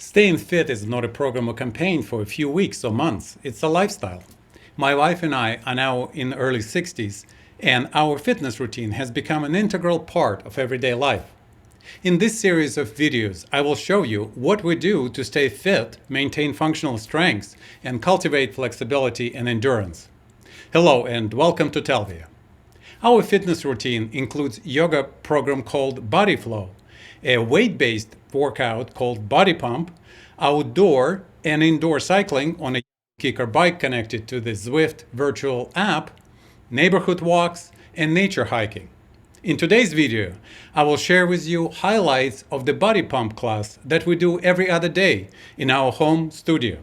Staying fit is not a program or campaign for a few weeks or months. It's a lifestyle. My wife and I are now in the early 60s, and our fitness routine has become an integral part of everyday life. In this series of videos, I will show you what we do to stay fit, maintain functional strengths, and cultivate flexibility and endurance. Hello and welcome to Telvia. Our fitness routine includes yoga program called Body Flow, a weight-based workout called BodyPump, outdoor and indoor cycling on a kicker bike connected to the Zwift virtual app, neighborhood walks, and nature hiking. In today's video, I will share with you highlights of the BodyPump class that we do every other day in our home studio.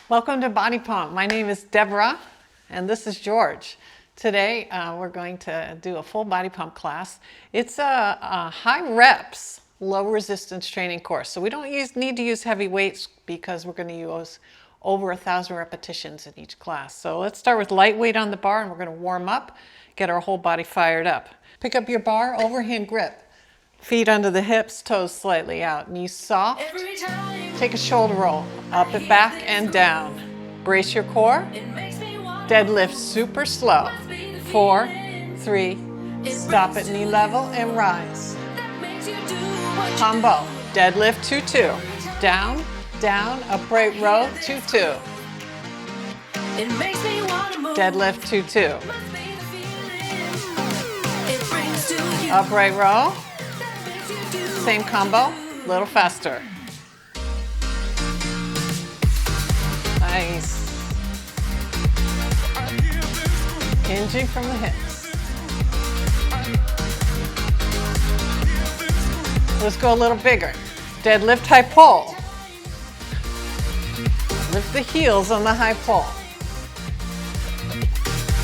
Welcome to BodyPump. My name is Deborah and this is George. Today we're going to do a full BodyPump class. It's a high reps, low resistance training course. So we don't need to use heavy weights because we're going to use over 1,000 repetitions in each class. So let's start with light weight on the bar and we're going to warm up, get our whole body fired up. Pick up your bar, overhand grip. Feet under the hips, toes slightly out. Knees soft. Take a shoulder roll, up and back and down. Brace your core. Deadlift super slow. 4, 3, stop at knee level and rise. Combo, deadlift 2-2. Down, down, upright row 2-2. Deadlift 2-2. Upright row. Same combo, a little faster. Nice. Hinging from the hips. Let's go a little bigger. Deadlift high pull. Lift the heels on the high pull.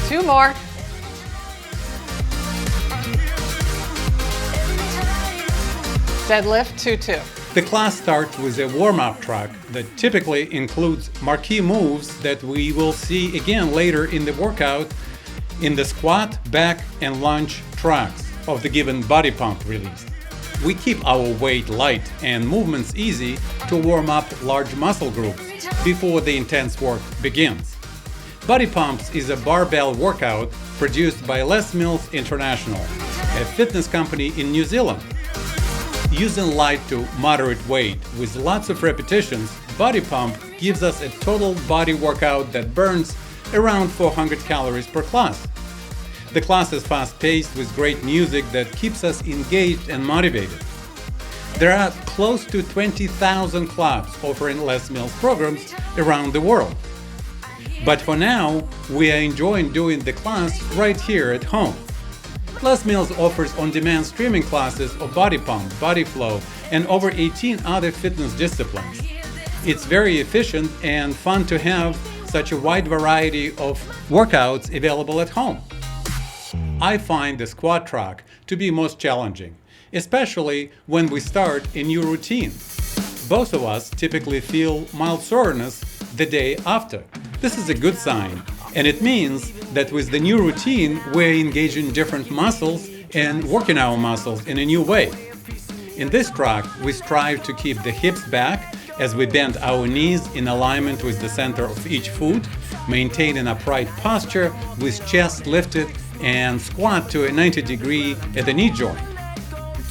2 more. Deadlift 2-2. The class starts with a warm-up track that typically includes marquee moves that we will see again later in the workout in the squat, back, and lunge tracks of the given body pump release. We keep our weight light and movements easy to warm up large muscle groups before the intense work begins. Body Pumps is a barbell workout produced by Les Mills International, a fitness company in New Zealand. Using light to moderate weight with lots of repetitions, Body Pump gives us a total body workout that burns around 400 calories per class. The class is fast-paced with great music that keeps us engaged and motivated. There are close to 20,000 clubs offering Les Mills programs around the world. But for now, we are enjoying doing the class right here at home. Les Mills offers on-demand streaming classes of Body Pump, Body Flow, and over 18 other fitness disciplines. It's very efficient and fun to have such a wide variety of workouts available at home. I find the squat track to be most challenging, especially when we start a new routine. Both of us typically feel mild soreness the day after. This is a good sign, and it means that with the new routine, we're engaging different muscles and working our muscles in a new way. In this track, we strive to keep the hips back as we bend our knees in alignment with the center of each foot, maintain an upright posture with chest lifted, and squat to a 90-degree at the knee joint.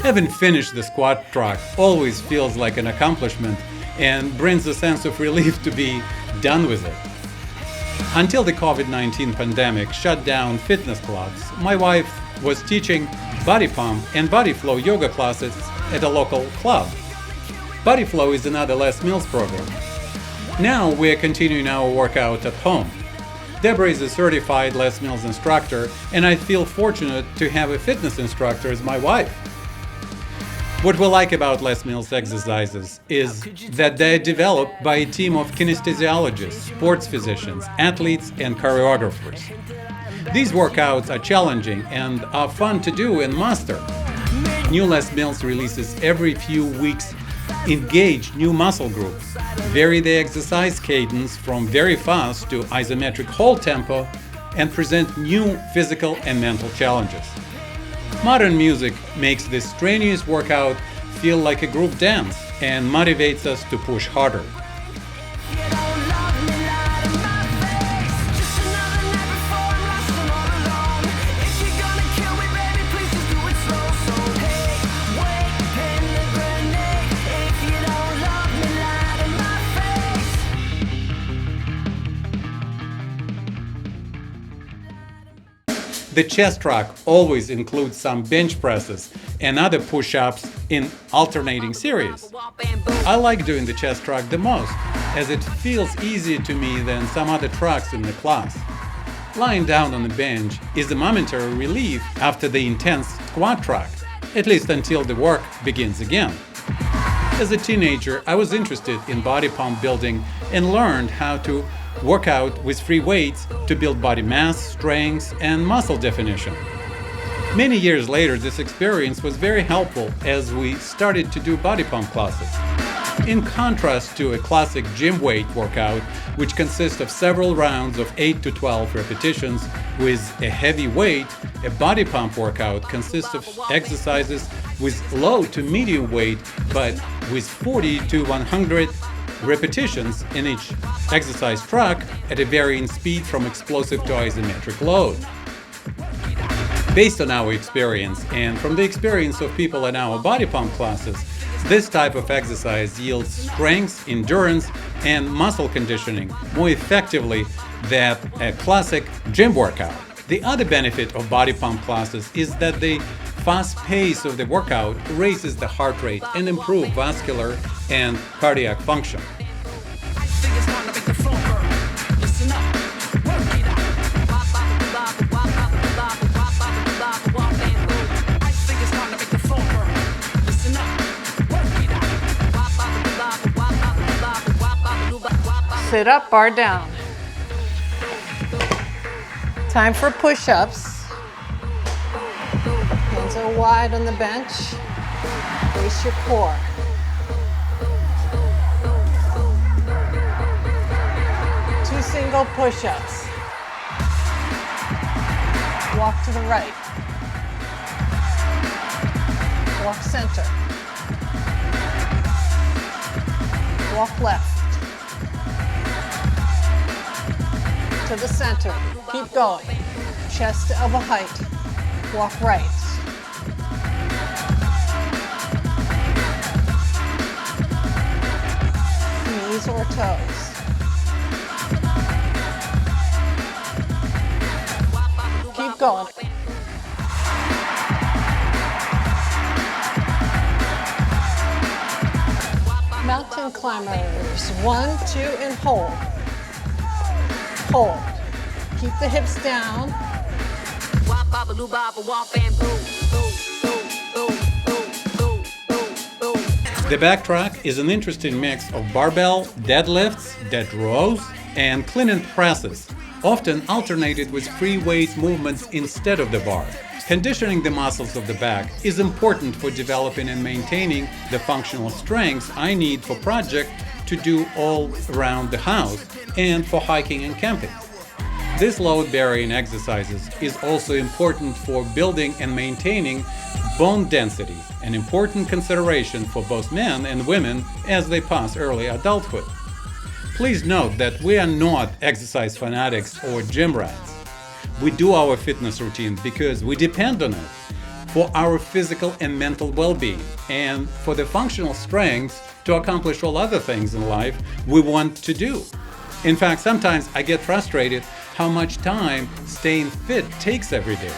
Having finished the squat track always feels like an accomplishment and brings a sense of relief to be done with it. Until the COVID-19 pandemic shut down fitness clubs, my wife was teaching Body Pump and Body Flow yoga classes at a local club. Body Flow is another Les Mills program. Now we are continuing our workout at home. Deborah is a certified Les Mills instructor, and I feel fortunate to have a fitness instructor as my wife. What we like about Les Mills exercises is that they're developed by a team of kinesthesiologists, sports physicians, athletes, and choreographers. These workouts are challenging and are fun to do and master. New Les Mills releases every few weeks engage new muscle groups, vary the exercise cadence from very fast to isometric hold tempo, and present new physical and mental challenges. Modern music makes this strenuous workout feel like a group dance, and motivates us to push harder. The chest rack always includes some bench presses and other push-ups in alternating series. I like doing the chest rack the most, as it feels easier to me than some other tracks in the class. Lying down on the bench is a momentary relief after the intense squat track, at least until the work begins again. As a teenager, I was interested in body pump building and learned how to work out with free weights to build body mass, strength, and muscle definition. Many years later, this experience was very helpful as we started to do body pump classes. In contrast to a classic gym weight workout, which consists of several rounds of 8 to 12 repetitions with a heavy weight, a body pump workout consists of exercises with low to medium weight, but with 40 to 100 repetitions in each exercise track at a varying speed from explosive to isometric load. Based on our experience and from the experience of people in our body pump classes, this type of exercise yields strength, endurance, and muscle conditioning more effectively than a classic gym workout. The other benefit of body pump classes is that the fast pace of the workout raises the heart rate and improves vascular and cardiac function. Sit up, bar down. Time for push-ups. Hands are wide on the bench. Brace your core. Two single push-ups. Walk to the right. Walk center. Walk left. To the center. Keep going. Chest to elbow height. Walk right. Knees or toes. Keep going. Mountain climbers. 1, 2, and hold. Hold. Keep the hips down. The back track is an interesting mix of barbell, deadlifts, dead rows, and clean and presses, often alternated with free weight movements instead of the bar. Conditioning the muscles of the back is important for developing and maintaining the functional strengths I need for projects to do all around the house and for hiking and camping. This load-bearing exercises is also important for building and maintaining bone density, an important consideration for both men and women as they pass early adulthood. Please note that we are not exercise fanatics or gym rats. We do our fitness routine because we depend on it for our physical and mental well-being and for the functional strengths to accomplish all other things in life we want to do. In fact, sometimes I get frustrated how much time staying fit takes every day.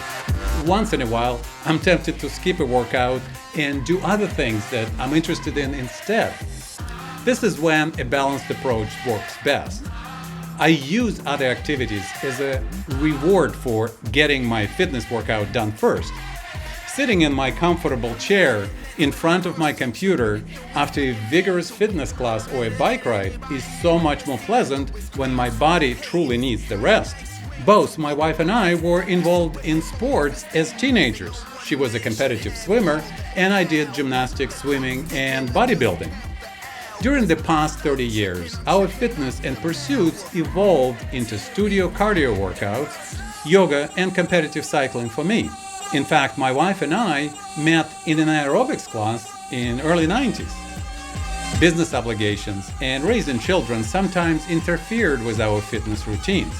Once in a while, I'm tempted to skip a workout and do other things that I'm interested in instead. This is when a balanced approach works best. I use other activities as a reward for getting my fitness workout done first. Sitting in my comfortable chair in front of my computer after a vigorous fitness class or a bike ride is so much more pleasant when my body truly needs the rest. Both my wife and I were involved in sports as teenagers. She was a competitive swimmer, and I did gymnastics, swimming, and bodybuilding. During the past 30 years, our fitness and pursuits evolved into studio cardio workouts, yoga, and competitive cycling for me. In fact, my wife and I met in an aerobics class in early 90s. Business obligations and raising children sometimes interfered with our fitness routines,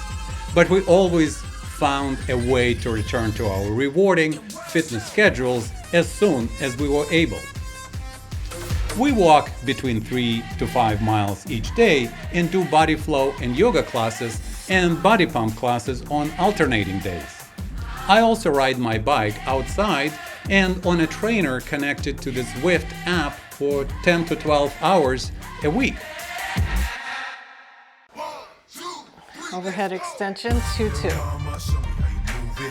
but we always found a way to return to our rewarding fitness schedules as soon as we were able. We walk between 3 to 5 miles each day and do body flow and yoga classes and body pump classes on alternating days. I also ride my bike outside and on a trainer connected to the Zwift app for 10 to 12 hours a week. Overhead extension, 2-2.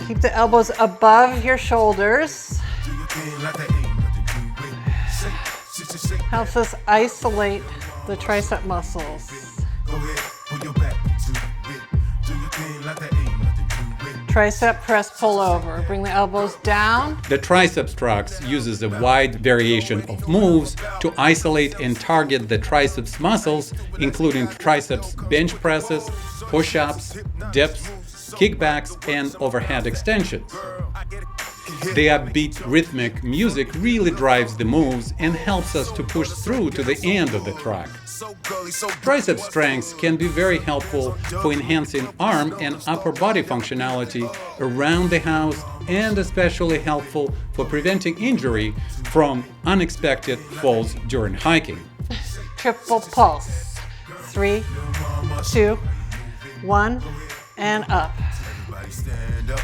Keep the elbows above your shoulders. Helps us isolate the tricep muscles. Tricep press pull over. Bring the elbows down. The triceps trucks uses a wide variation of moves to isolate and target the triceps muscles, including triceps bench presses, push-ups, dips, kickbacks, and overhead extensions. The upbeat rhythmic music really drives the moves and helps us to push through to the end of the track. Tricep strength can be very helpful for enhancing arm and upper body functionality around the house and especially helpful for preventing injury from unexpected falls during hiking. Triple pulse. 3, 2, 1, and up. Everybody stand up.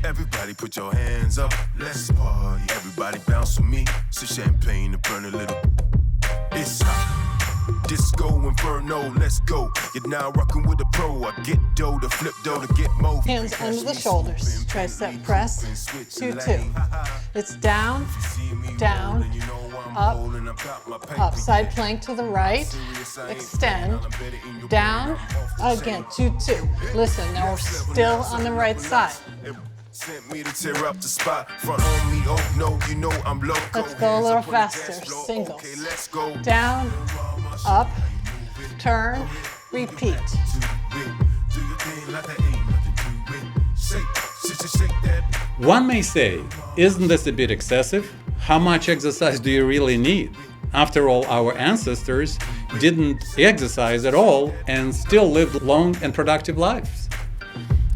Everybody put your hands up. Let's party. Everybody bounce with me. Some champagne to burn a little. It's hot. Disco Inferno, let's go. You're now rocking with a pro. I get dough to flip dough to get more. Hands under the shoulders. Tricep press. 2-2. It's down, down, up. Side plank to the right. Extend. Down. Again. 2-2. Listen, now we're still on the right side. Sent me to tear up the spot. Front on me, oh no, you know I'm loco. Let's go a little faster. Singles. Okay, let's go. Down, up, turn, repeat. One may say, isn't this a bit excessive? How much exercise do you really need? After all, our ancestors didn't exercise at all and still lived long and productive lives.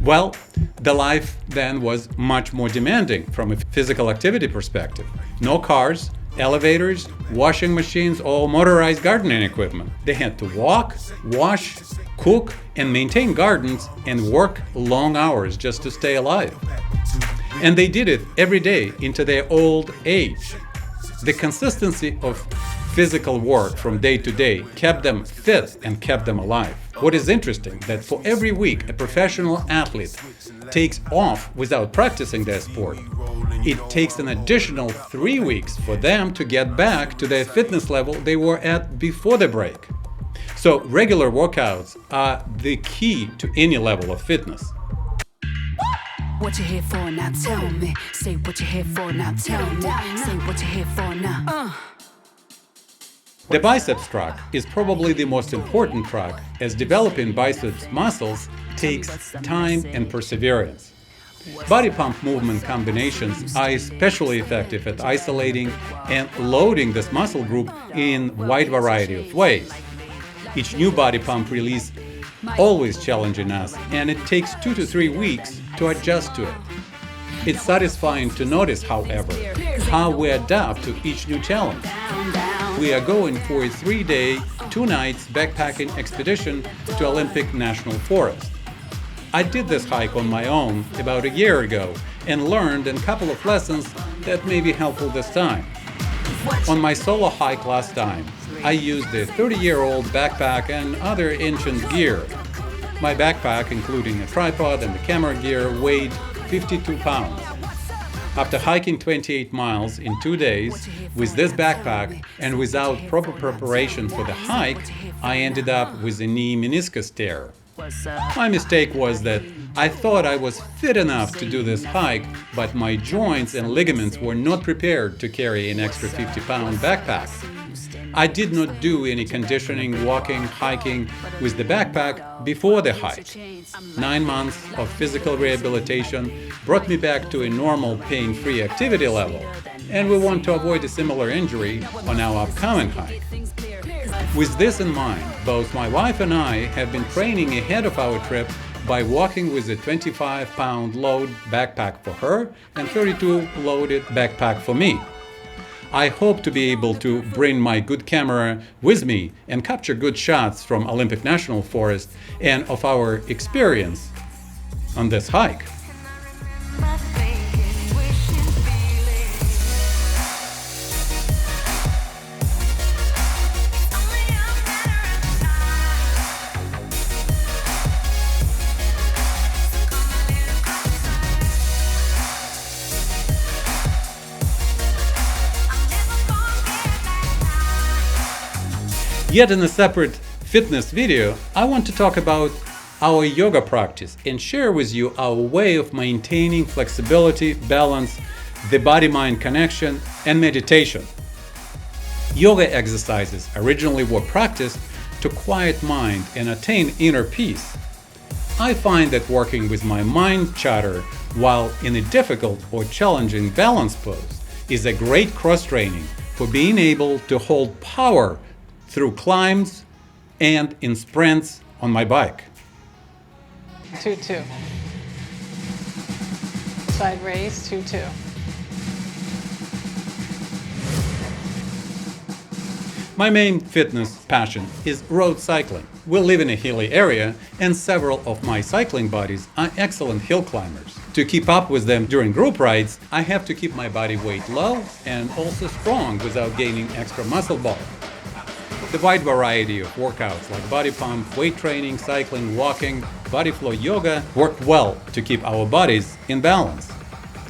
Well, the life then was much more demanding from a physical activity perspective. No cars, elevators, washing machines, or motorized gardening equipment. They had to walk, wash, cook, and maintain gardens and work long hours just to stay alive. And they did it every day into their old age. The consistency of physical work from day to day kept them fit and kept them alive. What is interesting that for every week a professional athlete takes off without practicing their sport, it takes an additional 3 weeks for them to get back to their fitness level they were at before the break. So regular workouts are the key to any level of fitness. What you here for now? Tell me. Say what you here for now. Tell me. Say what you here for now. The biceps track is probably the most important track, as developing biceps muscles takes time and perseverance. Body pump movement combinations are especially effective at isolating and loading this muscle group in a wide variety of ways. Each new body pump release always challenging us, and it takes 2 to 3 weeks to adjust to it. It's satisfying to notice, however, how we adapt to each new challenge. We are going for a 3-day, 2-nights backpacking expedition to Olympic National Forest. I did this hike on my own about a year ago and learned a couple of lessons that may be helpful this time. On my solo hike last time, I used a 30-year-old backpack and other ancient gear. My backpack, including a tripod and the camera gear, weighed 52 pounds. After hiking 28 miles in 2 days with this backpack and without proper preparation for the hike, I ended up with a knee meniscus tear. My mistake was that I thought I was fit enough to do this hike, but my joints and ligaments were not prepared to carry an extra 50-pound backpack. I did not do any conditioning, walking, hiking with the backpack before the hike. 9 months of physical rehabilitation brought me back to a normal pain-free activity level, and we want to avoid a similar injury on our upcoming hike. With this in mind, both my wife and I have been training ahead of our trip by walking with a 25-pound load backpack for her and 32 loaded backpack for me. I hope to be able to bring my good camera with me and capture good shots from Olympic National Forest and of our experience on this hike. Yet in a separate fitness video, I want to talk about our yoga practice and share with you our way of maintaining flexibility, balance, the body-mind connection, and meditation. Yoga exercises originally were practiced to quiet mind and attain inner peace. I find that working with my mind chatter while in a difficult or challenging balance pose is a great cross-training for being able to hold power through climbs and in sprints on my bike. 2-2. Side raise, 2-2. My main fitness passion is road cycling. We live in a hilly area, and several of my cycling buddies are excellent hill climbers. To keep up with them during group rides, I have to keep my body weight low and also strong without gaining extra muscle bulk. The wide variety of workouts like BodyPump, weight training, cycling, walking, body flow yoga work well to keep our bodies in balance.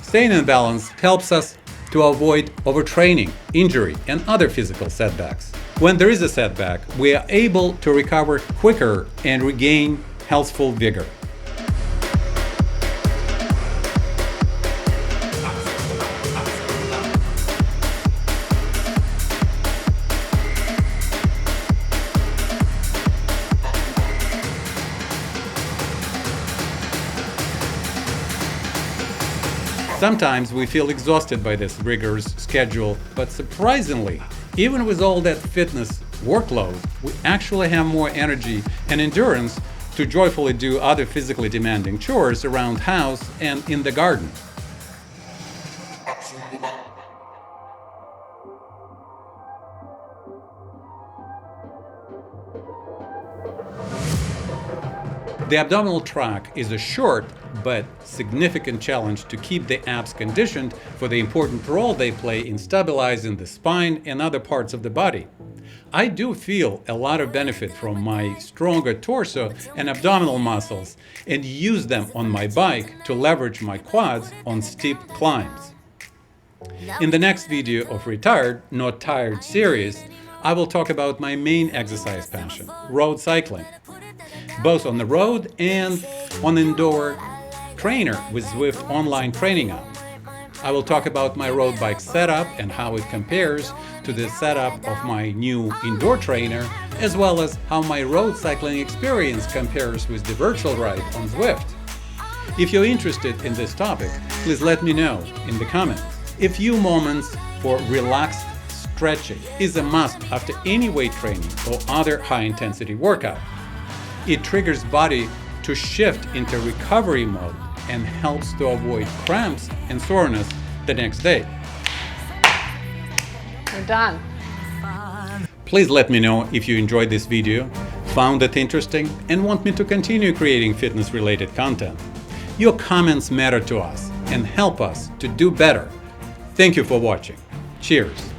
Staying in balance helps us to avoid overtraining, injury, and other physical setbacks. When there is a setback, we are able to recover quicker and regain healthful vigor. Sometimes we feel exhausted by this rigorous schedule, but surprisingly, even with all that fitness workload, we actually have more energy and endurance to joyfully do other physically demanding chores around the house and in the garden. The abdominal track is a short but significant challenge to keep the abs conditioned for the important role they play in stabilizing the spine and other parts of the body. I do feel a lot of benefit from my stronger torso and abdominal muscles and use them on my bike to leverage my quads on steep climbs. In the next video of Retired, Not Tired series, I will talk about my main exercise passion, road cycling, both on the road and on indoor trainer with Zwift online training app. I will talk about my road bike setup and how it compares to the setup of my new indoor trainer, as well as how my road cycling experience compares with the virtual ride on Zwift. If you're interested in this topic, please let me know in the comments. A few moments for relaxed stretching is a must after any weight training or other high-intensity workout. It triggers body to shift into recovery mode and helps to avoid cramps and soreness the next day. We're done. Please let me know if you enjoyed this video, found it interesting, and want me to continue creating fitness-related content. Your comments matter to us and help us to do better. Thank you for watching. Cheers.